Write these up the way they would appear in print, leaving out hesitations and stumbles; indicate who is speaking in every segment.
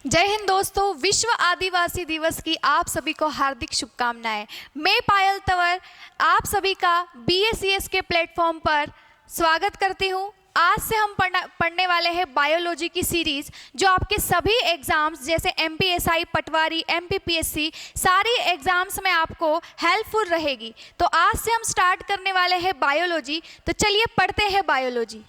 Speaker 1: जय हिंद दोस्तों, विश्व आदिवासी दिवस की आप सभी को हार्दिक शुभकामनाएं। मैं पायल तंवर आप सभी का BACS के प्लेटफॉर्म पर स्वागत करती हूं। आज से हम पढ़ने वाले हैं बायोलॉजी की सीरीज, जो आपके सभी एग्जाम्स जैसे MPSI, पटवारी, MPPSC सारी एग्जाम्स में आपको हेल्पफुल रहेगी। तो आज से हम स्टार्ट करने वाले हैं बायोलॉजी। तो चलिए पढ़ते हैं बायोलॉजी।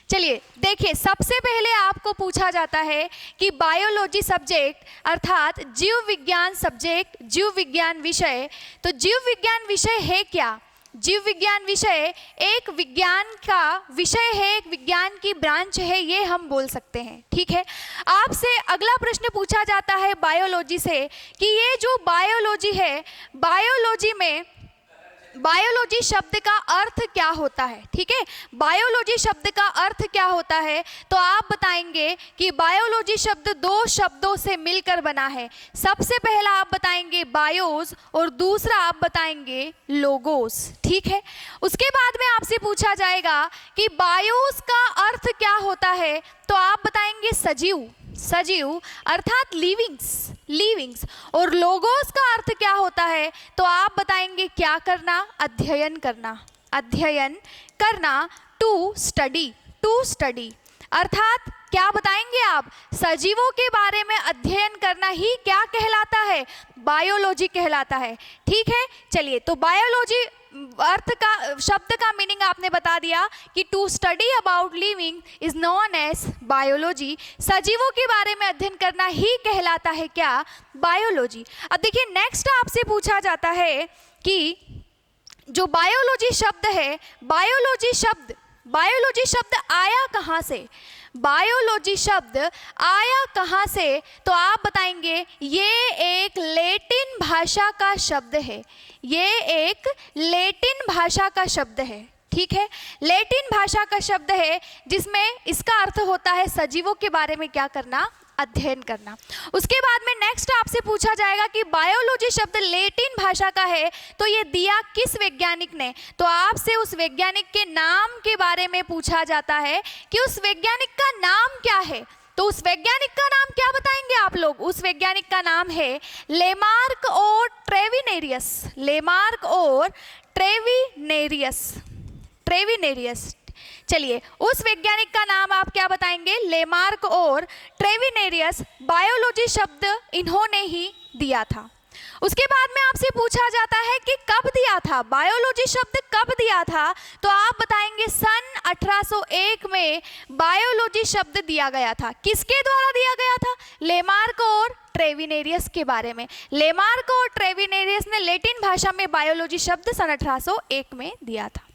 Speaker 1: चलिए देखिए, सबसे पहले आपको पूछा जाता है कि बायोलॉजी सब्जेक्ट अर्थात जीव विज्ञान सब्जेक्ट, जीव विज्ञान विषय। तो जीव विज्ञान विषय है क्या? जीव विज्ञान विषय एक विज्ञान का विषय है, एक विज्ञान की ब्रांच है, ये हम बोल सकते हैं। ठीक है, आपसे अगला प्रश्न पूछा जाता है बायोलॉजी से कि ये जो बायोलॉजी है, बायोलॉजी में बायोलॉजी शब्द का अर्थ क्या होता है? ठीक है, बायोलॉजी शब्द का अर्थ क्या होता है? तो आप बताएंगे कि बायोलॉजी शब्द दो शब्दों से मिलकर बना है। सबसे पहला आप बताएंगे बायोस और दूसरा आप बताएंगे लोगोस। ठीक है, उसके बाद में आपसे पूछा जाएगा कि बायोस का अर्थ क्या होता है? तो आप बताएंगे सजीव, सजीव अर्थात लिविंग्स। और लोगोस का अर्थ क्या होता है? तो आप बताएंगे क्या करना? अध्ययन करना। टू स्टडी अर्थात क्या बताएंगे आप? सजीवों के बारे में अध्ययन करना ही क्या कहलाता है? बायोलॉजी कहलाता है। ठीक है, चलिए तो बायोलॉजी अर्थ का शब्द का मीनिंग आपने बता दिया कि to study about living is known as biology. सजीवों के बारे में अध्ययन करना ही कहलाता है क्या? बायोलॉजी। अब देखिए, नेक्स्ट आपसे पूछा जाता है कि जो बायोलॉजी शब्द है, बायोलॉजी शब्द आया कहाँ से? बायोलॉजी शब्द आया कहाँ से? तो आप बताएंगे ये एक लैटिन भाषा का शब्द है। ये एक लैटिन भाषा का शब्द है। ठीक है, लैटिन भाषा का शब्द है जिसमें इसका अर्थ होता है सजीवों के बारे में क्या करना? अध्ययन करना। उसके बाद में नेक्स्ट आपसे पूछा जाएगा कि बायोलॉजी शब्द लैटिन भाषा का है, तो ये दिया किस वैज्ञानिक ने? तो आपसे उस वैज्ञानिक के नाम के बारे में पूछा जाता है कि उस वैज्ञानिक का नाम क्या है। तो उस वैज्ञानिक का नाम क्या बताएंगे आप लोग? उस वैज्ञानिक का नाम है लेमार्क और ट्रेविनेरियस। चलिए, उस वैज्ञानिक का नाम आप क्या बताएंगे? लेमार्क और ट्रेविनेरियस। बायोलॉजी शब्द इन्होंने ही दिया था। उसके बाद में आपसे पूछा जाता है कि कब दिया था? बायोलॉजी शब्द कब दिया था? तो आप बताएंगे सन 1801 में बायोलॉजी शब्द दिया गया था। किसके द्वारा दिया गया था? लेमार्क और ट्रेविनेरियस के बारे में। लेमार्क और ट्रेविनेरियस ने लैटिन भाषा में बायोलॉजी शब्द सन 1801 में दिया था।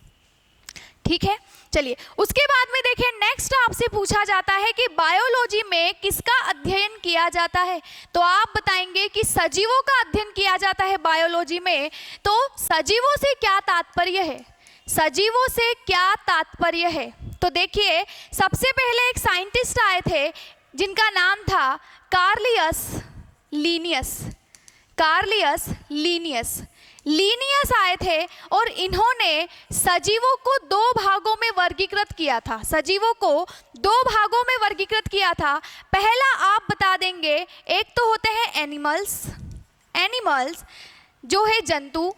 Speaker 1: ठीक है, चलिए उसके बाद में देखिए, नेक्स्ट आपसे पूछा जाता है कि बायोलॉजी में किसका अध्ययन किया जाता है? तो आप बताएंगे कि सजीवों का अध्ययन किया जाता है बायोलॉजी में। तो सजीवों से क्या तात्पर्य है? सजीवों से क्या तात्पर्य है? तो देखिए, सबसे पहले एक साइंटिस्ट आए थे जिनका नाम था कार्लियस लीनियस आए थे और इन्होंने सजीवों को दो भागों में वर्गीकृत किया था। पहला आप बता देंगे, एक तो होते हैं एनिमल्स जो है जंतु।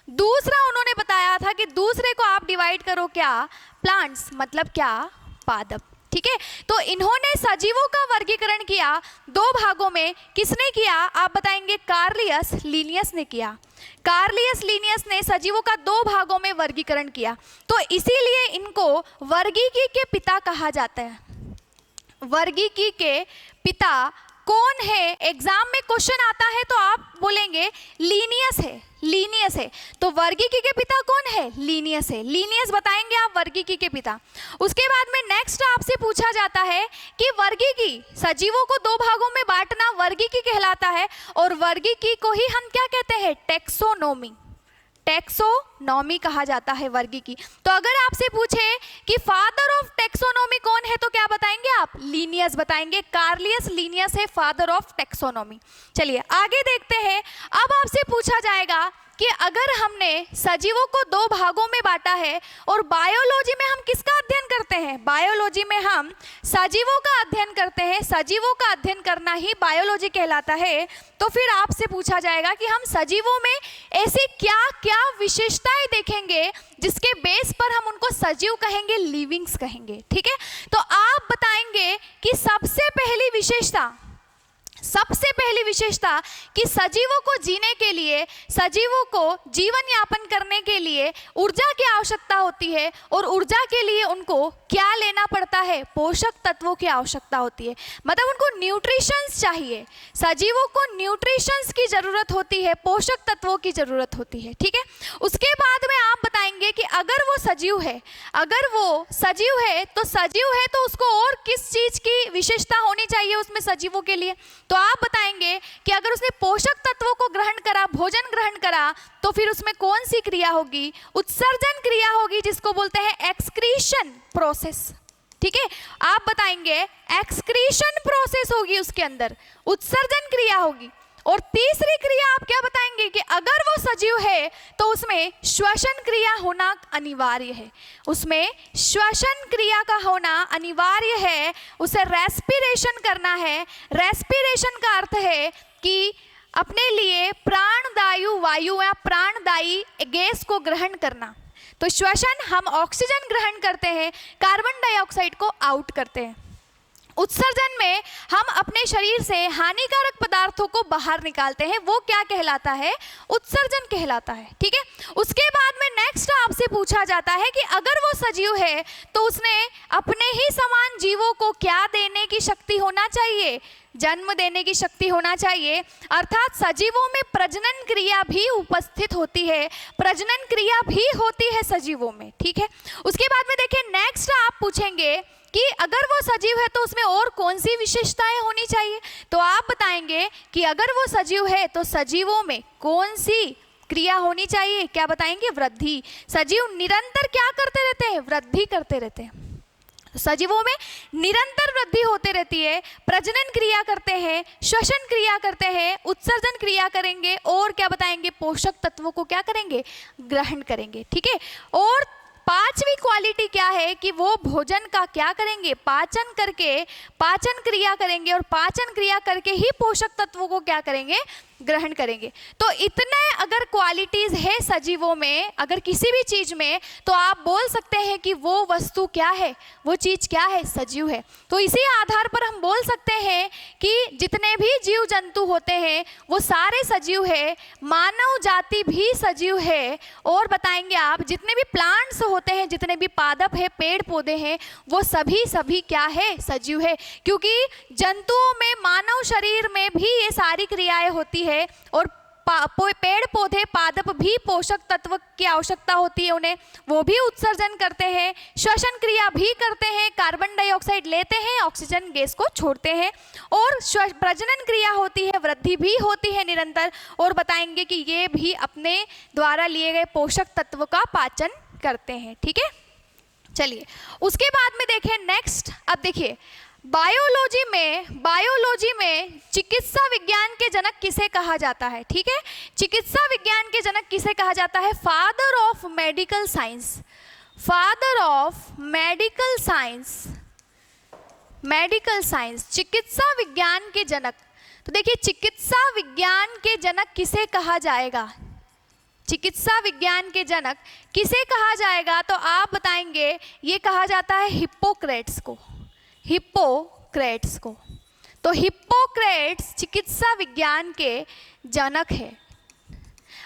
Speaker 1: दूसरा उन्होंने बताया था कि दूसरे को आप डिवाइड करो क्या? प्लांट्स, मतलब क्या? पादप। ठीक है, तो इन्होंने सजीवों का वर्गीकरण किया दो भागों में। किसने किया? आप बताएंगे कार्लियस लीनियस ने किया। कार्लियस लीनियस ने सजीवों का दो भागों में वर्गीकरण किया, तो इसीलिए इनको वर्गीकी के पिता कहा जाता है। वर्गीकी के पिता कौन है? एग्जाम में क्वेश्चन आता है तो आप बोलेंगे लीनियस है। तो वर्गीकी के पिता कौन है? लीनियस बताएंगे आप, वर्गीकी के पिता। उसके बाद में नेक्स्ट आपसे पूछा जाता है कि वर्गीकी, सजीवों को दो भागों में बांटना वर्गीकी कहलाता है, और वर्गीकी को ही हम क्या कहते हैं? टेक्सोनॉमी कहा जाता है वर्गीकी। तो अगर आपसे पूछे कि फादर ऑफ टेक्सोनॉमी कौन है, तो क्या बताएंगे आप? लीनियस बताएंगे। कार्लियस लीनियस है फादर ऑफ टेक्सोनॉमी। चलिए आगे देखते हैं। अब आपसे पूछा जाएगा कि अगर हमने सजीवों को दो भागों में बांटा है और बायोलॉजी में हम किसका अध्ययन करते हैं, बायोलॉजी में हम सजीवों का अध्ययन करते हैं, सजीवों का अध्ययन करना ही बायोलॉजी कहलाता है, तो फिर आपसे पूछा जाएगा कि हम सजीवों में ऐसी क्या क्या विशेषताएं देखेंगे जिसके बेस पर हम उनको सजीव कहेंगे, लिविंग्स कहेंगे। ठीक है, तो आप बताएंगे कि सबसे पहली विशेषता कि सजीवों को जीने के लिए, सजीवों को जीवन यापन करने के लिए ऊर्जा की आवश्यकता होती है, और ऊर्जा के लिए उनको क्या लेना पड़ता है, पोषक तत्वों की आवश्यकता होती है, मतलब उनको न्यूट्रिशंस चाहिए, सजीवों को न्यूट्रिशंस की जरूरत होती है, पोषक तत्वों की जरूरत होती है। ठीक है, उसके बाद में आप बताएंगे कि अगर वो सजीव है तो उसको और किस चीज की विशेषता होनी चाहिए उसमें सजीवों के लिए, तो आप बताएंगे कि अगर उसने पोषक तत्वों को ग्रहण करा, भोजन ग्रहण करा, तो फिर उसमें कौन सी क्रिया होगी, उत्सर्जन क्रिया होगी, जिसको बोलते हैं एक्सक्रीशन प्रोसेस। ठीक है, आप बताएंगे एक्सक्रीशन प्रोसेस होगी, उसके अंदर उत्सर्जन क्रिया होगी। और तीसरी क्रिया आप क्या बताएंगे कि अगर वो सजीव है तो उसमें श्वसन क्रिया होना अनिवार्य है, उसमें श्वसन क्रिया का होना अनिवार्य है, उसे रेस्पिरेशन करना है। रेस्पिरेशन का अर्थ है कि अपने लिए प्राणदायी वायु या प्राणदायी गैस को ग्रहण करना। तो श्वसन, हम ऑक्सीजन ग्रहण करते हैं, कार्बन डाइऑक्साइड को आउट करते हैं। उत्सर्जन में हम अपने शरीर से हानिकारक पदार्थों को बाहर निकालते हैं, वो क्या कहलाता है, उत्सर्जन कहलाता है। ठीक है, उसके बाद में नेक्स्ट आपसे पूछा जाता है कि अगर वो सजीव है तो उसने अपने ही समान जीवों को क्या देने की शक्ति होना चाहिए, जन्म देने की शक्ति होना चाहिए, अर्थात सजीवों में प्रजनन क्रिया भी उपस्थित होती है, प्रजनन क्रिया भी होती है सजीवों में। ठीक है, उसके बाद में देखिए नेक्स्ट आप पूछेंगे कि अगर वो सजीव है तो उसमें और कौन सी विशेषताएं होनी चाहिए, तो आप बताएंगे कि अगर वो सजीव है तो सजीवों में कौन सी क्रिया होनी चाहिए, क्या बताएंगे, वृद्धि। सजीव निरंतर क्या करते रहते हैं, वृद्धि करते रहते हैं, सजीवों में निरंतर वृद्धि होती रहती है, प्रजनन क्रिया करते हैं, श्वसन क्रिया करते हैं, उत्सर्जन क्रिया करेंगे, और क्या बताएंगे, पोषक तत्वों को क्या करेंगे, ग्रहण करेंगे। ठीक है, और पांचवी क्वालिटी क्या है कि वो भोजन का क्या करेंगे, पाचन करके पाचन क्रिया करेंगे, और पाचन क्रिया करके ही पोषक तत्वों को क्या करेंगे, ग्रहण करेंगे। तो इतने अगर क्वालिटीज है सजीवों में, अगर किसी भी चीज में, तो आप बोल सकते हैं कि वो वस्तु क्या है, वो चीज क्या है, सजीव है। तो इसी आधार पर हम बोल सकते हैं कि जितने भी जीव जंतु होते हैं वो सारे सजीव है, मानव जाति भी सजीव है। और बताएंगे आप जितने भी प्लांट्स होते हैं, जितने भी पादप है, पेड़ पौधे हैं, वो सभी क्या है, सजीव है, क्योंकि जंतुओं में, मानव शरीर में भी ये सारी क्रियाएं होती है, और पेड़ पौधे, पादप भी पोषक तत्व की आवश्यकता होती है उन्हें, वो भी उत्सर्जन करते हैं, श्वसन क्रिया भी करते हैं, कार्बन डाइऑक्साइड लेते हैं, ऑक्सीजन गैस को छोड़ते हैं, और प्रजनन क्रिया होती है, वृद्धि भी होती है निरंतर, और बताएंगे कि ये भी अपने द्वारा लिए गए पोषक तत्व का पाचन करते हैं। ठीक है, चलिए उसके बाद में देखें नेक्स्ट। अब देखिए बायोलॉजी में चिकित्सा विज्ञान के जनक किसे कहा जाता है। ठीक है, चिकित्सा विज्ञान के जनक किसे कहा जाता है, father of medical science, father of medical science, medical science, चिकित्सा विज्ञान के जनक। तो देखिए चिकित्सा विज्ञान के जनक किसे कहा जाएगा, चिकित्सा विज्ञान के जनक किसे कहा जाएगा, तो आप बताएंगे ये कहा जाता है हिप्पोक्रेट्स को, हिप्पोक्रेट्स को। तो हिप्पोक्रेट्स चिकित्सा विज्ञान के जनक है।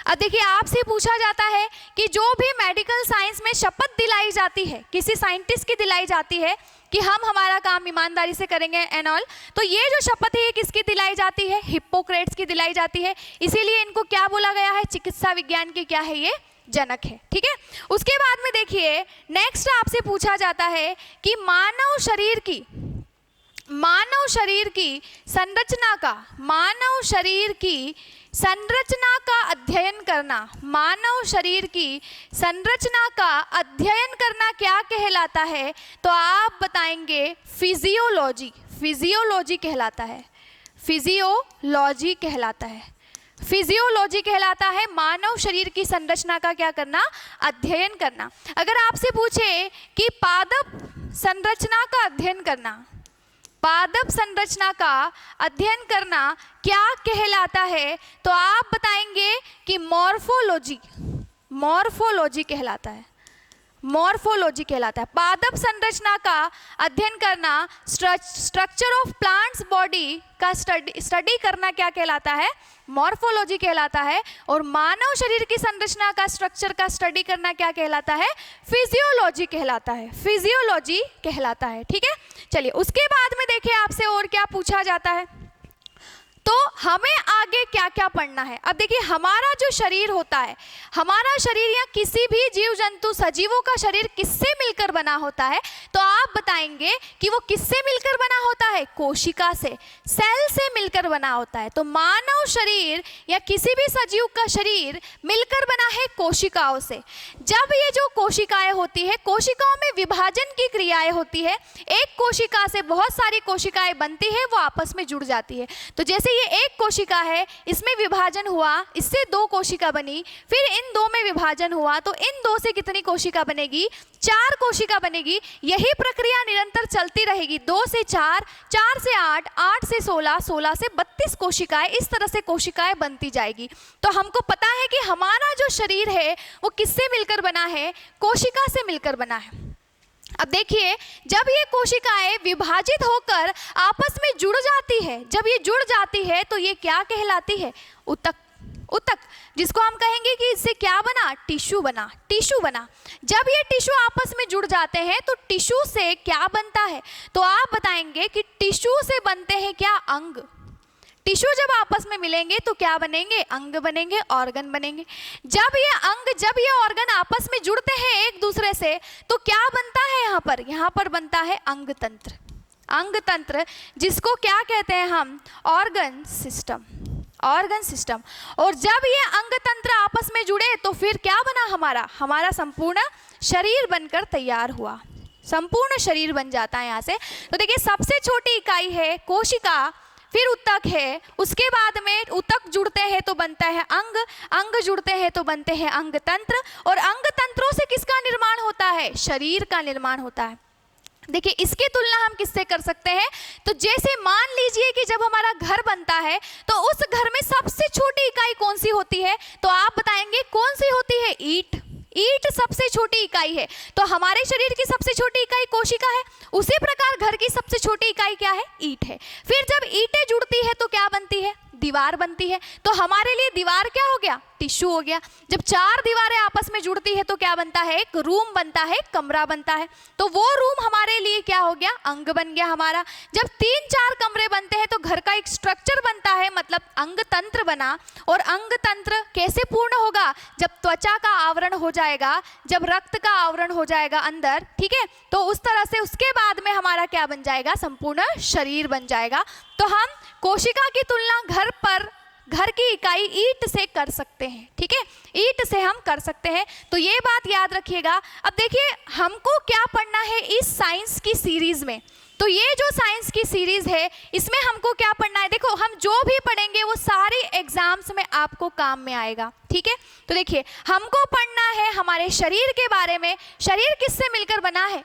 Speaker 1: अब देखिए आपसे पूछा जाता है कि जो भी मेडिकल साइंस में शपथ दिलाई जाती है, किसी साइंटिस्ट की दिलाई जाती है कि हम हमारा काम ईमानदारी से करेंगे एंड ऑल, तो ये जो शपथ है ये किसकी दिलाई जाती है, हिप्पोक्रेट्स की दिलाई जाती है, इसीलिए इनको क्या बोला गया है, चिकित्सा विज्ञान के क्या है, ये जनक है। ठीक है, उसके बाद में देखिए नेक्स्ट आपसे पूछा जाता है कि मानव शरीर की संरचना का, मानव शरीर की संरचना का अध्ययन करना, मानव शरीर की संरचना का अध्ययन करना क्या कहलाता है, तो आप बताएंगे फिजियोलॉजी, फिजियोलॉजी कहलाता है, फिजियोलॉजी कहलाता है। फिजियोलॉजी कहलाता है मानव शरीर की संरचना का क्या करना, अध्ययन करना। अगर आपसे पूछे कि पादप संरचना का अध्ययन करना, पादप संरचना का अध्ययन करना क्या कहलाता है, तो आप बताएंगे कि मॉर्फोलॉजी, मॉर्फोलॉजी कहलाता है, मॉर्फोलॉजी कहलाता है। पादप संरचना का अध्ययन करना, स्ट्रक्चर ऑफ प्लांट्स बॉडी का स्टडी करना क्या कहलाता है, मॉर्फोलॉजी कहलाता है। और मानव शरीर की संरचना का स्ट्रक्चर का स्टडी करना क्या कहलाता है, फिजियोलॉजी कहलाता है, फिजियोलॉजी कहलाता है। ठीक है, चलिए उसके बाद में देखिए आपसे और क्या पूछा जाता है, तो हमें आगे क्या क्या पढ़ना है। अब देखिए हमारा जो शरीर होता है, हमारा शरीर या किसी भी जीव जंतु सजीवों का शरीर किससे मिलकर बना होता है, तो आप बताएंगे कि वो किससे मिलकर बना होता है, कोशिका से, सेल से मिलकर बना होता है। तो मानव शरीर या किसी भी सजीव का शरीर मिलकर बना है कोशिकाओं से। जब ये जो कोशिकाएं होती है, कोशिकाओं में विभाजन की क्रियाएं होती है, एक कोशिका से बहुत सारी कोशिकाएं बनती है, वो आपस में जुड़ जाती है। तो जैसे ये एक कोशिका है, इसमें विभाजन हुआ, इससे दो कोशिका बनी, फिर इन दो में विभाजन हुआ, तो इन दो से कितनी कोशिका बनेगी, 4 कोशिका बनेगी। यही प्रक्रिया निरंतर चलती रहेगी, 2 से 4, 4 से 8, 8 से 16, 16 से 32 कोशिकाएं, इस तरह से कोशिकाएं बनती जाएगी। तो हमको पता है कि हमारा जो शरीर है वो किससे मिलकर बना है, कोशिका से मिलकर बना है। अब देखिए जब ये कोशिकाएं विभाजित होकर आपस में जुड़ जाती है, जब ये जुड़ जाती है तो ये क्या कहलाती है, ऊतक, ऊतक, जिसको हम कहेंगे कि इससे क्या बना, टिश्यू बना, टिश्यू बना। जब ये टिश्यू आपस में जुड़ जाते हैं तो टिश्यू से क्या बनता है, तो आप बताएंगे कि टिश्यू से बनते हैं क्या, अंग। टिश्यू जब आपस में मिलेंगे तो क्या बनेंगे, अंग बनेंगे, ऑर्गन बनेंगे। जब ये अंग, जब ये ऑर्गन आपस में जुड़ते हैं एक दूसरे से तो क्या बनता है, यहाँ पर बनता है अंग तंत्र, अंग तंत्र, जिसको क्या कहते हैं हम, ऑर्गन सिस्टम, ऑर्गन सिस्टम। और जब ये अंग तंत्र आपस में जुड़े तो फिर क्या बना, हमारा संपूर्ण शरीर बनकर तैयार हुआ, संपूर्ण शरीर बन जाता है यहाँ से। तो देखिए सबसे छोटी इकाई है कोशिका, फिर ऊतक है, उसके बाद में ऊतक जुड़ते हैं तो बनता है अंग, अंग जुड़ते हैं तो बनते हैं अंग तंत्र, और अंग तंत्रों से किसका निर्माण होता है, शरीर का निर्माण होता है। देखिए इसकी तुलना हम किससे कर सकते हैं, तो जैसे मान लीजिए कि जब हमारा घर बनता है तो उस घर में सबसे छोटी इकाई कौन सी होती है, तो आप बताएंगे कौन सी होती है, ईंट, ईंट सबसे छोटी इकाई है। तो हमारे शरीर की सबसे छोटी इकाई कोशिका है, उसी प्रकार घर की सबसे छोटी इकाई क्या है, ईंट है। फिर जब ईंटें जुड़ती है तो क्या बनती है, दीवार बनती है। तो हमारे लिए दीवार क्या हो गया, टिश्यू हो गया। जब 4 दीवारें आपस में जुड़ती है तो क्या बनता है, एक रूम बनता है, कमरा बनता है। तो वो रूम हमारे लिए क्या हो गया, अंग बन गया हमारा। जब 3-4 कमरे बनते हैं तो घर का एक स्ट्रक्चर बनता है, मतलब अंग तंत्र बना। और अंग तंत्र कैसे पूर्ण होगा, जब त्वचा का आवरण हो जाएगा, जब रक्त का आवरण हो जाएगा अंदर, ठीक है, तो उस तरह से उसके बाद में हमारा क्या बन जाएगा, संपूर्ण शरीर बन जाएगा। तो हम कोशिका की तुलना घर की इकाई ईंट से कर सकते हैं, ठीक है, ईंट से हम कर सकते हैं। तो ये बात याद रखिएगा। अब देखिए हमको क्या पढ़ना है इस साइंस की सीरीज में, तो ये जो साइंस की सीरीज है इसमें हमको क्या पढ़ना है, देखो हम जो भी पढ़ेंगे वो सारी एग्जाम्स में आपको काम में आएगा, ठीक है। तो देखिए हमको पढ़ना है हमारे शरीर के बारे में, शरीर किससे मिलकर बना है,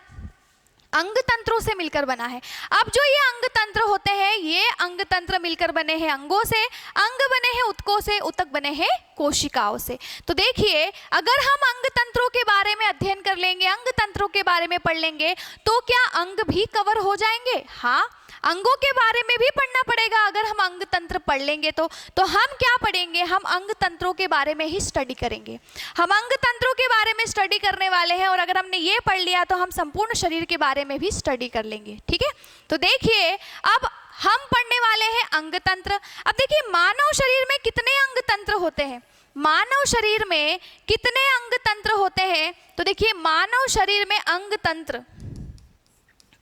Speaker 1: अंग तंत्रों से मिलकर बना है। अब जो ये अंग तंत्र होते हैं, ये अंग तंत्र मिलकर बने हैं अंगों से, अंग बने हैं ऊतकों से, ऊतक बने हैं कोशिकाओं से। तो देखिए अगर हम अंग तंत्रों के बारे में अध्ययन कर लेंगे, अंग तंत्रों के बारे में पढ़ लेंगे, तो क्या अंग भी कवर हो जाएंगे, हाँ अंगों के बारे में भी पढ़ना पड़ेगा। अगर हम अंग तंत्र पढ़ लेंगे तो हम क्या पढ़ेंगे, हम अंग तंत्रों के बारे में ही स्टडी करेंगे। हम अंग तंत्रों के बारे में स्टडी करने वाले हैं, और अगर हमने ये पढ़ लिया तो हम संपूर्ण शरीर के बारे में भी स्टडी कर लेंगे, ठीक है। तो देखिए अब हम पढ़ने वाले हैं अंग तंत्र। अब देखिए मानव शरीर में कितने अंग तंत्र होते हैं, मानव शरीर में कितने अंग तंत्र होते हैं, तो देखिए मानव शरीर में अंग तंत्र,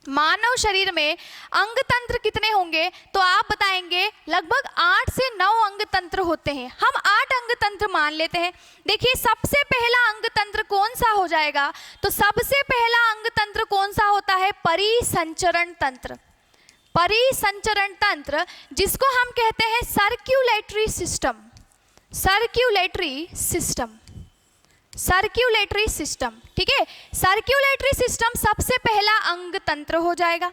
Speaker 1: मानव शरीर में अंग तंत्र कितने होंगे, तो आप बताएंगे लगभग 8 से 9 अंग तंत्र होते हैं। हम 8 अंग तंत्र मान लेते हैं। देखिए सबसे पहला अंग तंत्र कौन सा हो जाएगा, तो सबसे पहला अंग तंत्र कौन सा होता है, परिसंचरण तंत्र, परिसंचरण तंत्र, जिसको हम कहते हैं circulatory system, circulatory system, circulatory system, ठीक है। सर्क्यूलेटरी सिस्टम सबसे पहला अंग तंत्र हो जाएगा।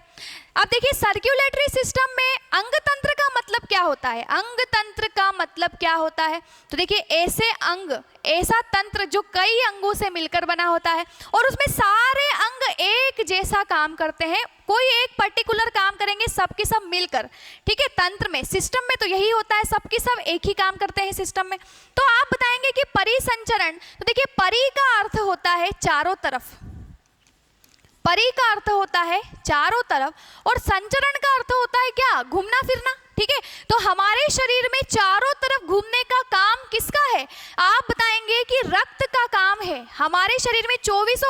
Speaker 1: अब देखिए सर्क्यूलेटरी सिस्टम में अंग तंत्र का मतलब क्या होता है, अंग तंत्र का मतलब क्या होता है, तो देखिए ऐसे अंग, ऐसा तंत्र जो कई अंगों से मिलकर बना होता है और उसमें सारे अंग एक जैसा काम करते हैं, कोई एक पर्टिकुलर काम करेंगे सबके सब मिलकर, ठीक है। तंत्र में, सिस्टम में तो यही होता है, सबके सब एक ही काम करते हैं सिस्टम में। तो आप बताएंगे कि परिसंचरण, तो देखिए परि का अर्थ होता है चारों तरफ, परि का अर्थ होता है चारों तरफ और संचरण का अर्थ होता है क्या, घूमना फिरना, ठीक है। तो हमारे शरीर में चारों तरफ घूमने का काम किसका है, आप बताएंगे कि रक्त का काम है। हमारे शरीर में 24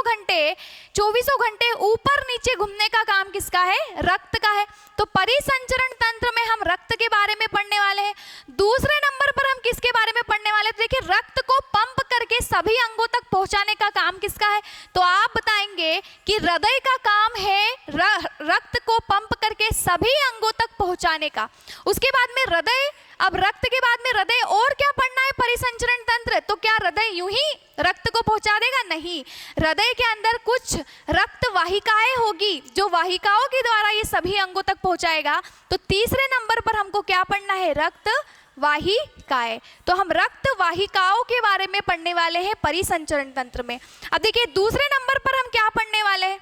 Speaker 1: घंटे ऊपर नीचे घूमने का काम किसका है, रक्त का है। तो परिसंचरण तंत्र में हम रक्त के बारे में पढ़ने वाले हैं। दूसरे नंबर पर हम किसके बारे में पढ़ने वाले हैं, तो देखिए रक्त को पंप करके सभी अंगों तक पहुंचाने का काम किसका है, तो आप बताएंगे कि हृदय का काम है रक्त को पंप करके सभी अंगों तक पहुंचाने का। उसके बाद में हृदय, अब रक्त के बाद में हृदय और क्या पढ़ना है, परिसंचरण तंत्र। तो क्या हृदय यूं ही रक्त को पहुंचा देगा, नहीं, हृदय के अंदर कुछ रक्त वाहिकाएं होगी जो वाहिकाओं के द्वारा ये सभी अंगों तक पहुंचाएगा। तो तीसरे नंबर पर हमको क्या पढ़ना है, रक्त वाहिकाएं। तो हम रक्त वाहिकाओं के बारे में पढ़ने वाले हैं परिसंचरण तंत्र में। अब देखिए दूसरे नंबर पर हम क्या पढ़ने वाले हैं,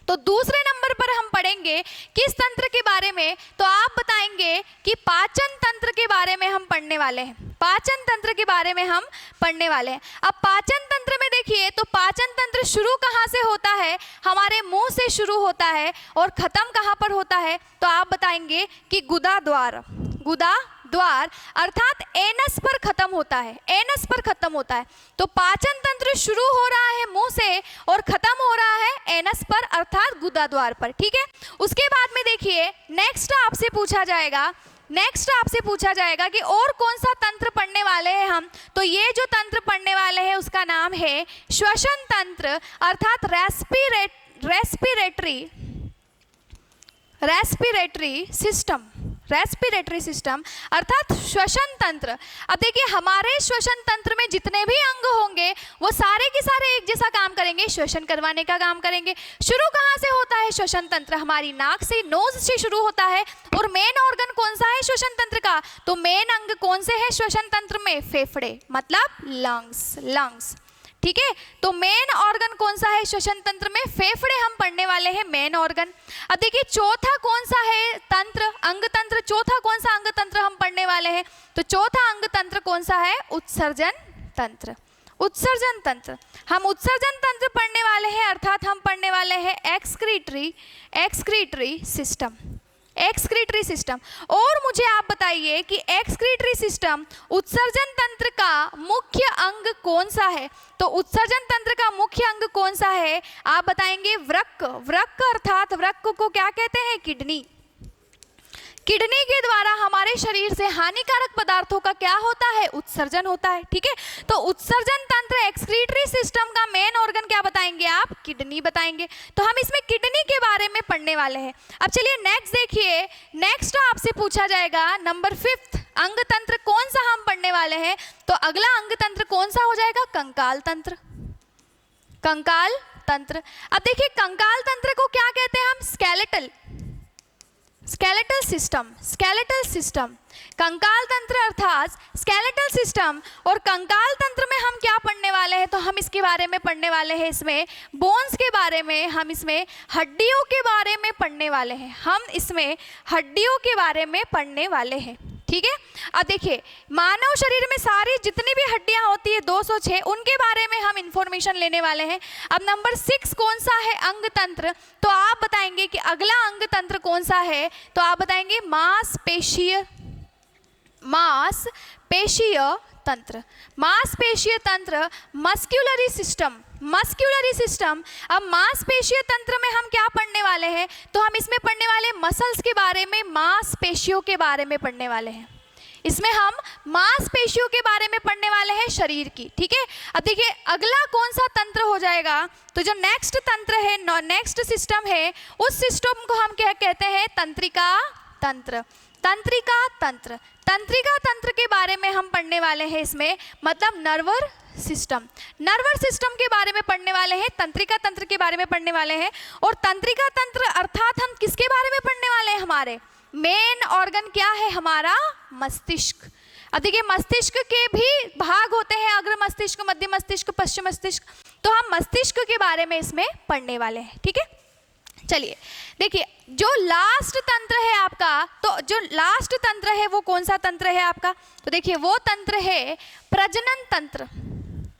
Speaker 1: तो दूसरे नंबर पर हम पढ़ेंगे किस तंत्र के बारे में, तो आप बताएंगे कि पाचन तंत्र के बारे में हम पढ़ने वाले हैं, पाचन तंत्र के बारे में हम पढ़ने वाले हैं। अब पाचन तंत्र में देखिए तो पाचन तंत्र शुरू कहाँ से होता है, हमारे मुंह से शुरू होता है और खत्म कहाँ पर होता है, तो आप बताएंगे कि गुदा द्वार, गुदा द्वार अर्थात एनस पर खत्म होता है, एनस पर खत्म होता है। तो पाचन तंत्र शुरू हो रहा है मुंह से और खत्म हो रहा है एनस पर अर्थात गुदा द्वार पर, ठीक है। उसके बाद में देखिए नेक्स्ट आपसे पूछा जाएगा कि और कौन सा तंत्र पढ़ने वाले हैं हम, तो ये जो तंत्र पढ़ने वाले हैं उसका नाम है श्वसन तंत्र अर्थात रेस्पिरेटरी सिस्टम अर्थात श्वसन तंत्र। अब देखिए हमारे श्वसन तंत्र में जितने भी अंग होंगे वो सारे के सारे एक जैसा काम करेंगे, श्वसन करवाने का काम करेंगे। शुरू कहाँ से होता है श्वसन तंत्र, हमारी नाक से, नोज से शुरू होता है। और मेन ऑर्गन कौन सा है श्वसन तंत्र का, तो मेन अंग कौन से है श्वसन तंत्र में, फेफड़े मतलब लंग्स, ठीक है। तो मेन ऑर्गन कौन सा है श्वसन तंत्र में, फेफड़े हम पढ़ने वाले हैं मेन ऑर्गन। अब देखिए चौथा कौन सा है तंत्र, अंग तंत्र, चौथा कौन सा अंग तंत्र हम पढ़ने वाले हैं, तो चौथा अंग तंत्र कौन सा है, उत्सर्जन तंत्र, उत्सर्जन तंत्र। हम उत्सर्जन तंत्र पढ़ने वाले हैं अर्थात हम पढ़ने वाले हैं एक्सक्रीटरी सिस्टम। और मुझे आप बताइए कि एक्सक्रीटरी सिस्टम उत्सर्जन तंत्र का मुख्य अंग कौन सा है, तो उत्सर्जन तंत्र का मुख्य अंग कौन सा है, आप बताएंगे वृक्क अर्थात वृक्क को क्या कहते हैं, किडनी के द्वारा हमारे शरीर से हानिकारक पदार्थों का क्या होता है, उत्सर्जन होता है, ठीक है। तो उत्सर्जन तंत्र एक्सक्रीटरी सिस्टम का मेन ऑर्गन क्या बताएंगे आप, किडनी बताएंगे। तो हम इसमें किडनी के बारे में पढ़ने वाले हैं। अब चलिए नेक्स्ट देखिए, नेक्स्ट आपसे पूछा जाएगा नंबर 5 अंग तंत्र कौन सा हम पढ़ने वाले हैं, तो अगला अंग तंत्र कौन सा हो जाएगा, कंकाल तंत्र, कंकाल तंत्र। अब देखिए कंकाल तंत्र को क्या कहते हैं हम, स्केलेटल सिस्टम, कंकाल तंत्र अर्थात स्केलेटल सिस्टम। और कंकाल तंत्र में हम क्या पढ़ने वाले हैं, तो हम इसके बारे में पढ़ने वाले हैं, इसमें बोन्स के बारे में, हम इसमें हड्डियों के बारे में पढ़ने वाले हैं, हम इसमें हड्डियों के बारे में पढ़ने वाले हैं, ठीक है। अब देखिए मानव शरीर में सारी जितनी भी हड्डियां होती है 206, उनके बारे में हम इंफॉर्मेशन लेने वाले हैं। अब नंबर 6 कौन सा है, अंग तंत्र, तो आप बताएंगे कि अगला अंग तंत्र कौन सा है, तो आप बताएंगे मांसपेशीय तंत्र, मस्क्यूलरी सिस्टम। अब मांसपेशीय तंत्र में हम क्या पढ़ने वाले हैं, तो हम इसमें पढ़ने वाले मसल्स के बारे में, मांसपेशियों के बारे में पढ़ने वाले हैं, इसमें हम मांसपेशियों के बारे में पढ़ने वाले हैं शरीर की, ठीक है। अब देखिए अगला कौन सा तंत्र हो जाएगा, तो जो नेक्स्ट तंत्र है, नेक्स्ट सिस्टम है, उस सिस्टम को हम क्या कहते हैं, तंत्रिका तंत्र। तंत्रिका तंत्र, तंत्रिका तंत्र के बारे में हम पढ़ने वाले हैं इसमें, मतलब नर्वस सिस्टम, नर्वस सिस्टम के बारे में पढ़ने वाले हैं, तंत्रिका तंत्र के बारे में पढ़ने वाले हैं। और तंत्रिका तंत्र अर्थात हम किसके बारे में पढ़ने वाले हैं, हमारे मेन ऑर्गन क्या है, हमारा मस्तिष्क। अब देखिए मस्तिष्क के भी भाग होते हैं, अग्र मस्तिष्क, मध्य मस्तिष्क, पश्चिम मस्तिष्क, तो हम मस्तिष्क के बारे में इसमें पढ़ने वाले हैं, ठीक है। चलिए देखिए, जो लास्ट तंत्र है आपका, तो जो लास्ट तंत्र है वो कौन सा तंत्र है आपका, तो देखिए वो तंत्र है प्रजनन तंत्र,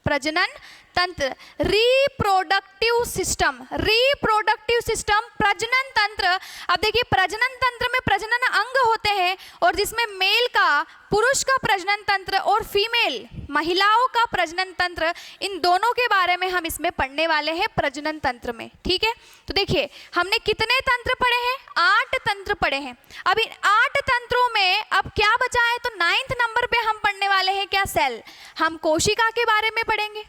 Speaker 1: प्रजनन तंत्र, रिप्रोडक्टिव सिस्टम, रिप्रोडक्टिव सिस्टम, प्रजनन तंत्र। अब देखिए प्रजनन तंत्र में प्रजनन अंग होते हैं, और जिसमें मेल का, पुरुष का प्रजनन तंत्र और फीमेल महिलाओं का प्रजनन तंत्र, इन दोनों के बारे में हम इसमें पढ़ने वाले हैं प्रजनन तंत्र में, ठीक है। तो देखिए हमने कितने तंत्र पढ़े हैं, 8 तंत्र पढ़े हैं। अब इन 8 तंत्रों में अब क्या बचा है, तो 9th नंबर पे हम पढ़ने वाले हैं क्या, सेल। हम कोशिका के बारे में पढ़ेंगे,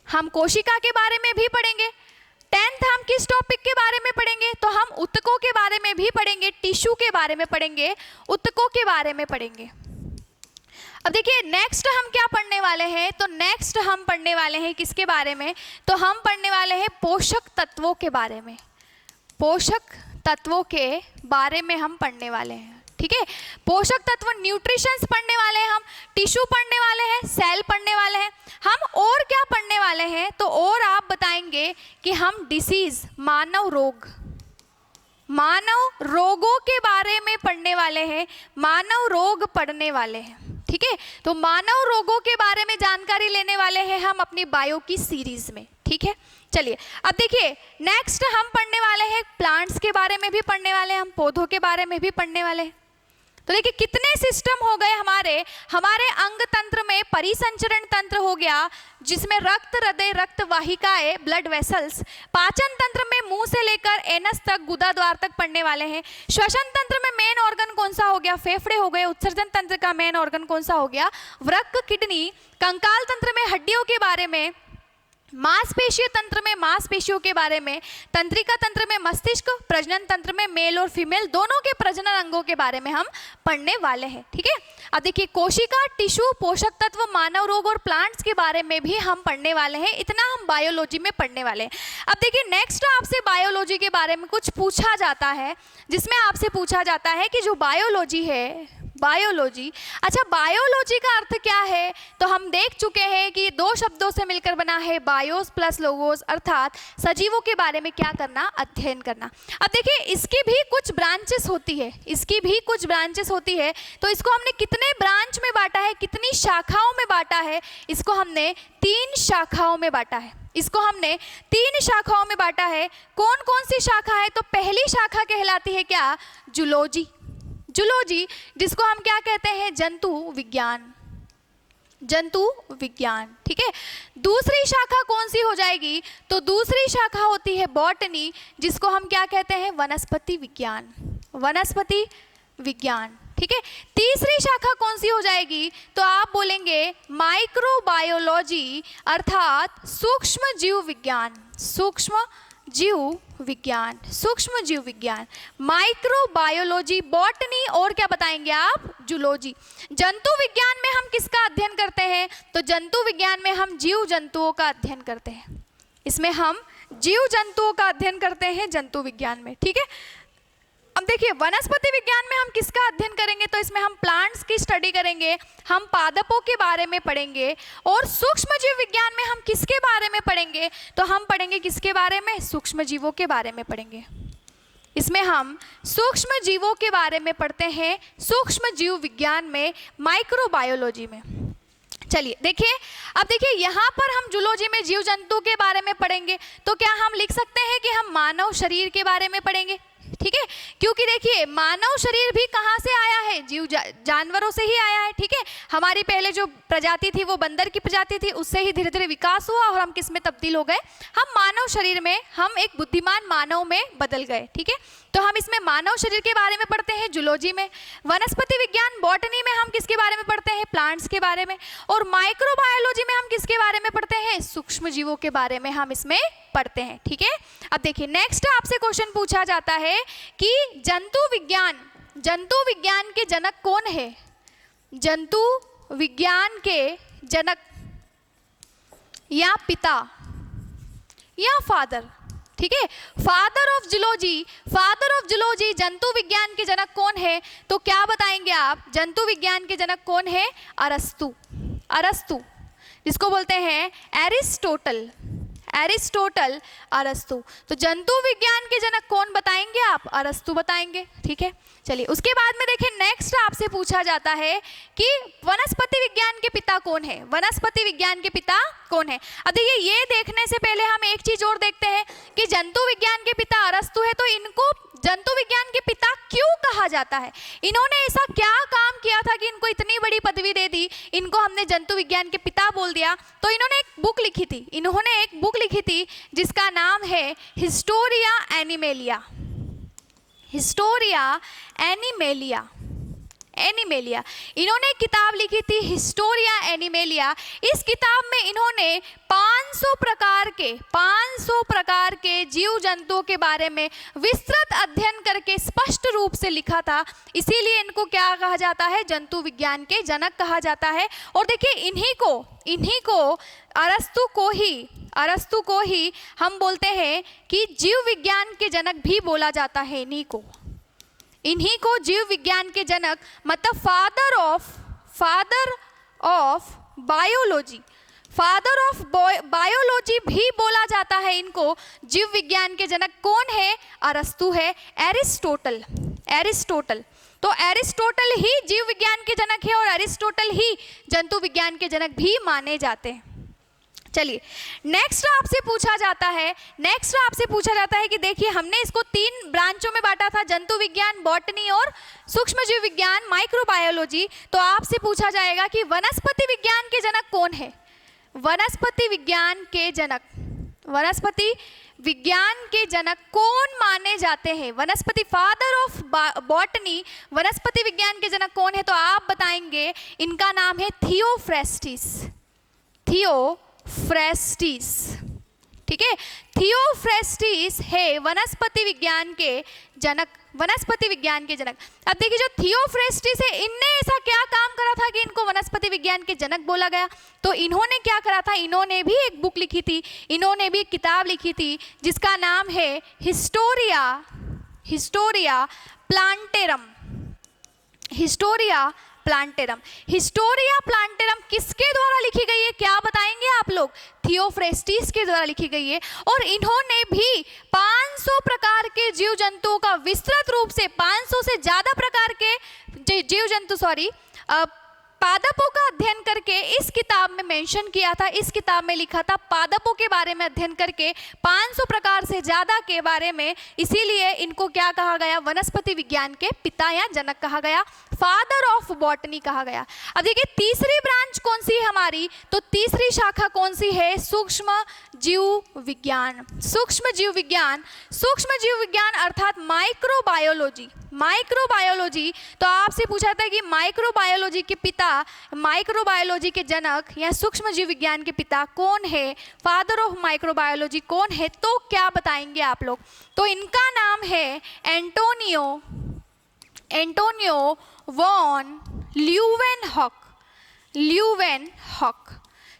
Speaker 1: हम कोशिका के बारे में भी पढ़ेंगे। 10th हम किस टॉपिक के बारे में पढ़ेंगे, तो हम ऊतकों के बारे में भी पढ़ेंगे, टिश्यू के बारे में पढ़ेंगे, ऊतकों के बारे में पढ़ेंगे। अब देखिए नेक्स्ट हम क्या पढ़ने वाले हैं, तो नेक्स्ट हम पढ़ने वाले हैं किसके बारे में, तो हम पढ़ने वाले हैं पोषक तत्वों के बारे में, पोषक तत्वों के बारे में हम पढ़ने वाले हैं, ठीक है। पोषक तत्व, न्यूट्रिशंस पढ़ने वाले हैं हम, टिश्यू पढ़ने वाले हैं, सेल पढ़ने वाले हैं हम, और क्या पढ़ने वाले हैं, तो और आप बताएंगे कि हम डिसीज, मानव रोग, मानव रोगों के बारे में पढ़ने वाले हैं, मानव रोग पढ़ने वाले हैं, ठीक है। तो मानव रोगों के बारे में जानकारी लेने वाले हैं हम अपनी बायो की सीरीज में, ठीक है। चलिए अब देखिए नेक्स्ट हम पढ़ने वाले हैं प्लांट्स के बारे में भी पढ़ने वाले हैं, हम पौधों के बारे में भी पढ़ने वाले हैं। तो देखिए कितने सिस्टम हो गए हमारे अंग तंत्र में, परिसंचरण तंत्र हो गया जिसमें रक्त, हृदय, रक्त वाहिकाएं, ब्लड वेसल्स, पाचन तंत्र में मुंह से लेकर एनस तक, गुदा द्वार तक पढ़ने वाले हैं। श्वसन तंत्र में मेन ऑर्गन कौन सा हो गया, फेफड़े हो गए। उत्सर्जन तंत्र का मेन ऑर्गन कौन सा हो गया, वृक्क, किडनी। कंकाल तंत्र में हड्डियों के बारे में, मांसपेशीय तंत्र में मांसपेशियों के बारे में, तंत्रिका तंत्र में मस्तिष्क, प्रजनन तंत्र में मेल और फीमेल दोनों के प्रजनन अंगों के बारे में हम पढ़ने वाले हैं, ठीक है। अब देखिए कोशिका, टिश्यू, पोषक तत्व, मानव रोग और प्लांट्स के बारे में भी हम पढ़ने वाले हैं। इतना हम बायोलॉजी में पढ़ने वाले हैं। अब देखिए नेक्स्ट आपसे बायोलॉजी के बारे में कुछ पूछा जाता है, जिसमें आपसे पूछा जाता है कि जो बायोलॉजी है, बायोलॉजी, अच्छा बायोलॉजी का अर्थ क्या है, तो हम देख चुके हैं कि 2 शब्दों से मिलकर बना है, बायोस प्लस लोगोस, अर्थात सजीवों के बारे में क्या करना, अध्ययन करना। अब देखिए इसकी भी कुछ ब्रांचेस होती है, इसकी भी कुछ ब्रांचेस होती है, तो इसको हमने कितने ब्रांच में बांटा है, कितनी शाखाओं में बांटा है, इसको हमने 3 शाखाओं में बांटा है, इसको हमने 3 शाखाओं में बांटा है। कौन कौन सी शाखा है, तो पहली शाखा कहलाती है क्या, जूलॉजी, जूलॉजी जिसको हम क्या कहते हैं, जंतु विज्ञान, जंतु विज्ञान, ठीक है। दूसरी शाखा कौन सी हो जाएगी, तो दूसरी शाखा होती है बॉटनी, जिसको हम क्या कहते हैं, वनस्पति विज्ञान, वनस्पति विज्ञान, ठीक है। तीसरी शाखा कौन सी हो जाएगी, तो आप बोलेंगे माइक्रोबायोलॉजी, अर्थात सूक्ष्म जीव विज्ञान, सूक्ष्म जीव विज्ञान, सूक्ष्म जीव विज्ञान, माइक्रोबायोलॉजी, बॉटनी, और क्या बताएंगे आप, जूलॉजी। जंतु विज्ञान में हम किसका अध्ययन करते हैं, तो जंतु विज्ञान में हम जीव जंतुओं का अध्ययन करते हैं, इसमें हम जीव जंतुओं का अध्ययन करते हैं जंतु विज्ञान में, ठीक है। अब देखिए वनस्पति विज्ञान में हम किसका अध्ययन करेंगे, तो इसमें हम प्लांट्स की स्टडी करेंगे, हम पादपों के बारे में पढ़ेंगे। और सूक्ष्म जीव विज्ञान में हम किसके बारे में पढ़ेंगे, तो हम पढ़ेंगे किसके बारे में, सूक्ष्म जीवों के बारे में पढ़ेंगे। इसमें हम सूक्ष्म जीवों के बारे में पढ़ते हैं सूक्ष्म जीव विज्ञान में, माइक्रोबायोलॉजी में। चलिए देखिए, अब देखिए यहाँ पर हम जूलॉजी में जीव जंतु के बारे में पढ़ेंगे, तो क्या हम लिख सकते हैं कि हम मानव शरीर के बारे में पढ़ेंगे, ठीक है। क्योंकि देखिए मानव शरीर भी कहाँ से आया है, जीव जानवरों से ही आया है, ठीक है। हमारी पहले जो प्रजाति थी वो बंदर की प्रजाति थी, उससे ही धीरे धीरे विकास हुआ और हम किस में तब्दील हो गए, हम मानव शरीर में, हम एक बुद्धिमान मानव में बदल गए, ठीक है। तो हम इसमें मानव शरीर के बारे में पढ़ते हैं जूलॉजी में। वनस्पति विज्ञान बॉटनी में हम किसके बारे में पढ़ते हैं, प्लांट्स के बारे में। और माइक्रोबायोलॉजी में हम किसके बारे में पढ़ते हैं, सूक्ष्म जीवों के बारे में हम इसमें पढ़ते हैं, ठीक है। अब देखिए नेक्स्ट आपसे क्वेश्चन पूछा जाता है कि जंतु विज्ञान, जंतु विज्ञान के जनक कौन है? जंतु विज्ञान के जनक या पिता या फादर, ठीक है, फादर ऑफ जूलॉजी जंतु विज्ञान के जनक कौन है? तो क्या बताएंगे आप? जंतु विज्ञान के जनक कौन है? अरस्तु, जिसको बोलते हैं एरिस्टोटल, अरस्तु। तो जंतु विज्ञान के जनक कौन बताएंगे आप? अरस्तु बताएंगे, ठीक है। चलिए उसके बाद में देखिए नेक्स्ट आपसे पूछा जाता है कि वनस्पति विज्ञान के पिता कौन है? वनस्पति विज्ञान के पिता कौन है? अब देखिए ये देखने से पहले हम एक चीज और देखते हैं कि जंतु विज्ञान के पिता अरस्तु है, तो इनको जंतु विज्ञान के पिता क्यों कहा जाता है? इन्होंने ऐसा क्या काम किया था कि इनको इतनी बड़ी पदवी दे दी, इनको हमने जंतु विज्ञान के पिता बोल दिया? तो इन्होंने एक बुक लिखी थी जिसका नाम है हिस्टोरिया एनिमेलिया। इन्होंने एक किताब लिखी थी हिस्टोरिया एनिमेलिया। इस किताब में इन्होंने 500 प्रकार के जीव जंतुओं के बारे में विस्तृत अध्ययन करके स्पष्ट रूप से लिखा था, इसीलिए इनको क्या कहा जाता है? जंतु विज्ञान के जनक कहा जाता है। और देखिए इन्हीं को अरस्तु को ही हम बोलते हैं कि जीव विज्ञान के जनक भी बोला जाता है। इन्हीं को जीव विज्ञान के जनक मतलब फादर ऑफ बायोलॉजी भी बोला जाता है। इनको जीव विज्ञान के जनक कौन है? अरस्तु है, एरिस्टोटल। तो एरिस्टोटल ही जीव विज्ञान के जनक है और एरिस्टोटल ही जंतु विज्ञान के जनक भी माने जाते हैं। चलिए नेक्स्ट आपसे पूछा जाता है कि देखिए हमने इसको 3 ब्रांचों में बांटा था, जंतु विज्ञान, बॉटनी और सूक्ष्म जीव विज्ञान, माइक्रोबायोलॉजी। तो आपसे पूछा जाएगा कि वनस्पति विज्ञान के जनक कौन है? वनस्पति विज्ञान के जनक कौन माने जाते हैं? फादर ऑफ बॉटनी, वनस्पति विज्ञान के जनक कौन है? तो आप बताएंगे इनका नाम है थियोफ्रेस्टिस, ठीक है। थियोफ्रेस्टिस है वनस्पति विज्ञान के जनक। अब देखिए जो थियोफ्रेस्टिस है, इनने ऐसा क्या काम करा था कि इनको वनस्पति विज्ञान के जनक बोला गया? तो इन्होंने क्या करा था? इन्होंने भी एक बुक लिखी थी, इन्होंने भी एक किताब लिखी थी जिसका नाम है हिस्टोरिया प्लांटेरम किसके द्वारा लिखी गई है? क्या बताएंगे आप लोग? थियोफ्रेस्टिस के द्वारा लिखी गई है। और इन्होंने भी 500 प्रकार के जीव जंतुओं का विस्तृत रूप से 500 से ज्यादा प्रकार के पादपों का अध्ययन करके इस किताब में मेंशन किया था। इस किताब में लिखा था पादपों के बारे में अध्ययन करके 500 प्रकार से ज्यादा के बारे में, इसीलिए इनको क्या कहा गया? वनस्पति विज्ञान के पिता या जनक कहा गया, फादर ऑफ बॉटनी कहा गया। अब देखिए तीसरी ब्रांच कौन सी है हमारी? तो तीसरी शाखा कौन सी है? सूक्ष्म जीव विज्ञान अर्थात माइक्रोबायोलॉजी। तो आपसे पूछा था कि माइक्रोबायोलॉजी के पिता, माइक्रोबायोलॉजी के जनक या सूक्ष्म जीव विज्ञान के पिता कौन है? फादर ऑफ माइक्रोबायोलॉजी कौन है? तो क्या बताएंगे आप लोग? तो इनका नाम है एंटोनियो वॉन ल्यूवेनहॉक।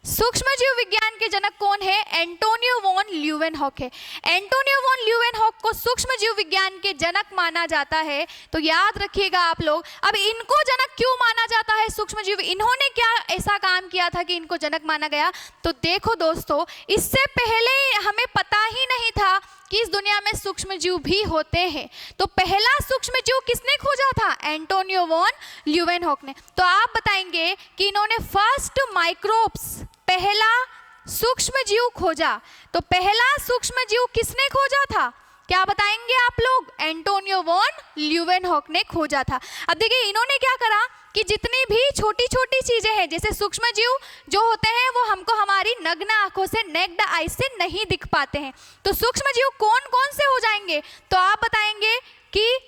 Speaker 1: सूक्ष्म जीव विज्ञान के जनक कौन है? एंटोनियो वॉन ल्यूवेनहॉक है। एंटोनियो वॉन ल्यूवेनहॉक को सूक्ष्म जीव विज्ञान के जनक माना जाता है। तो याद रखिएगा आप लोग। अब इनको जनक क्यों माना जाता है? सूक्ष्म जीव, इन्होंने क्या ऐसा काम किया था कि इनको जनक माना गया? तो देखो दोस्तों, इससे पहले हमें पता ही नहीं था कि इस दुनिया में सूक्ष्म जीव भी होते हैं। तो पहला सूक्ष्म जीव किसने खोजा था? एंटोनियो वॉन ल्यूवेनहॉक ने। तो आप बताएंगे कि इन्होंने फर्स्ट माइक्रोब्स, पहला सूक्ष्म जीव खोजा। तो पहला सूक्ष्म जीव किसने खोजा था? क्या बताएंगे आप लोग? एंटोनियो वॉन ल्यूवेनहॉक ने खोजा था। अब देखिए इन्होंने क्या करा कि जितनी भी छोटी छोटी चीजें हैं, जैसे सूक्ष्म जीव जो होते हैं वो हमको हमारी नग्न आंखों से, नेक्ड आई से नहीं दिख पाते हैं। तो सूक्ष्म जीव कौन कौन से हो जाएंगे? तो आप बताएंगे कि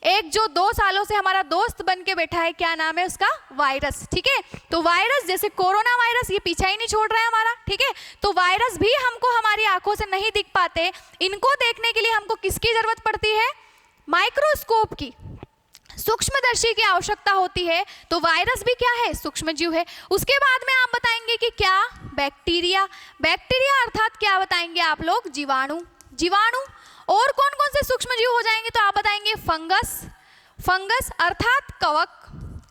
Speaker 1: एक जो 2 सालों से हमारा दोस्त बन के बैठा है, क्या नाम है उसका? वायरस, ठीक है। तो वायरस, जैसे कोरोना वायरस, ये पीछा ही नहीं छोड़ रहा है हमारा, ठीक है। तो वायरस भी हमको हमारी आंखों से नहीं दिख पाते। इनको देखने के लिए हमको किसकी जरूरत पड़ती है? माइक्रोस्कोप की। सूक्ष्मदर्शी की आवश्यकता होती है, तो वायरस भी क्या है, सूक्ष्मजीव है। उसके बाद में आप बताएंगे कि क्या, बैक्टीरिया। बैक्टीरिया अर्थात क्या बताएंगे आप लोग, जीवाणु। जीवाणु और कौन कौन से सूक्ष्मजीव हो जाएंगे, तो आप बताएंगे फंगस। फंगस अर्थात कवक।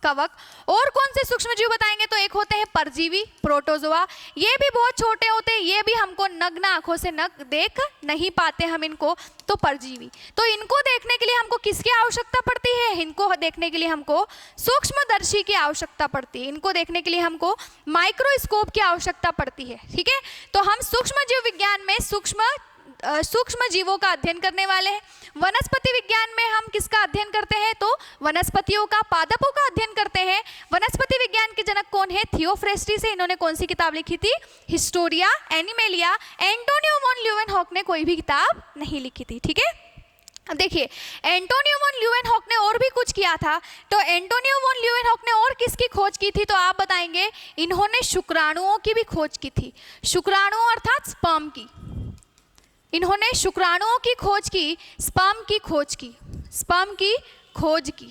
Speaker 1: कवक और कौन से सूक्ष्मजीव बताएंगे, तो एक होते हैं परजीवी, प्रोटोजोआ। ये भी बहुत छोटे होते हैं, ये भी हमको नग्न आंखों से देख नहीं पाते हम इनको, तो परजीवी। तो इनको देखने के लिए हमको किसकी आवश्यकता पड़ती है, इनको देखने के लिए हमको सूक्ष्मदर्शी की आवश्यकता पड़ती है। इनको देखने के लिए हमको माइक्रोस्कोप की आवश्यकता पड़ती है। ठीक है, तो हम सूक्ष्मजीव विज्ञान में सूक्ष्म जीवों का अध्ययन करने वाले हैं। वनस्पति विज्ञान में हम किसका अध्ययन करते हैं, तो वनस्पतियों का, पादपों का अध्ययन करते हैं। वनस्पति विज्ञान के जनक कौन है, थियोफ्रेस्टिस है। इन्होंने कौन सी किताब लिखी थी, Historia animalia. Antonio von Leeuwenhoek ने कोई भी किताब नहीं लिखी थी। ठीक है, अब देखिए एंटोनियो वॉन ल्यूवेनहॉक ने और भी कुछ किया था। तो एंटोनियो वॉन ल्यूवेनहॉक ने और किसकी खोज की थी, तो आप बताएंगे इन्होंने शुक्राणुओं की भी खोज की थी। शुक्राणुओं अर्थात स्पर्म की। इन्होंने शुक्राणुओं की खोज की, स्पर्म की खोज की, स्पर्म की खोज की।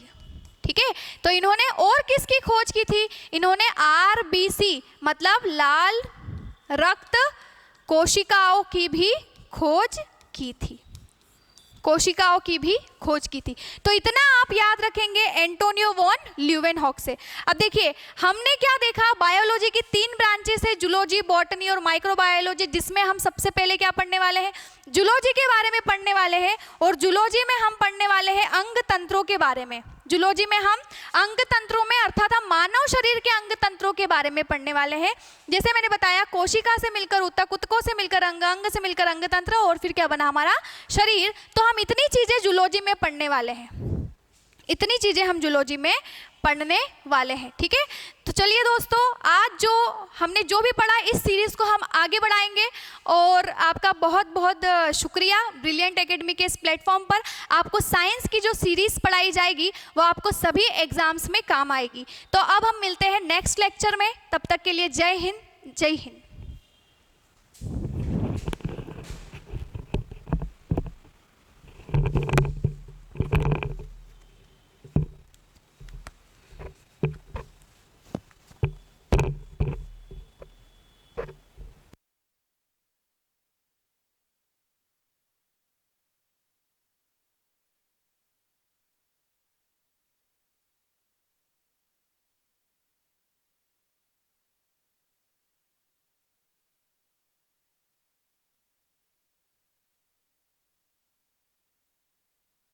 Speaker 1: ठीक है, तो इन्होंने और किसकी खोज की थी, इन्होंने आरबीसी मतलब लाल रक्त कोशिकाओं की भी खोज की थी। कोशिकाओं की भी खोज की थी। तो इतना आप याद रखेंगे एंटोनियो वॉन ल्यूवेनहॉक से। अब देखिए हमने क्या देखा, बायोलॉजी की 3 ब्रांचेस है, जूलॉजी, बॉटनी और माइक्रोबायोलॉजी, जिसमें हम सबसे पहले क्या पढ़ने वाले हैं, जूलॉजी के बारे में पढ़ने वाले हैं। और जूलॉजी में हम पढ़ने वाले हैं अंग तंत्रों के बारे में। जूलॉजी में हम अंग तंत्रों में अर्थात हम मानव शरीर के अंग तंत्रों के बारे में पढ़ने वाले हैं। जैसे मैंने बताया, कोशिका से मिलकर ऊतक, ऊतकों से मिलकर अंग, अंग से मिलकर अंग तंत्र, और फिर क्या बना हमारा शरीर। तो हम इतनी चीजें जूलॉजी में पढ़ने वाले हैं, इतनी चीजें हम जूलॉजी में पढ़ने वाले हैं। ठीक है, तो चलिए दोस्तों, आज जो हमने जो भी पढ़ा इस सीरीज को हम आगे बढ़ाएंगे। और आपका बहुत बहुत शुक्रिया, ब्रिलियंट एकेडमी के इस प्लेटफॉर्म पर आपको साइंस की जो सीरीज पढ़ाई जाएगी वो आपको सभी एग्जाम्स में काम आएगी। तो अब हम मिलते हैं नेक्स्ट लेक्चर में, तब तक के लिए जय हिंद, जय हिंद।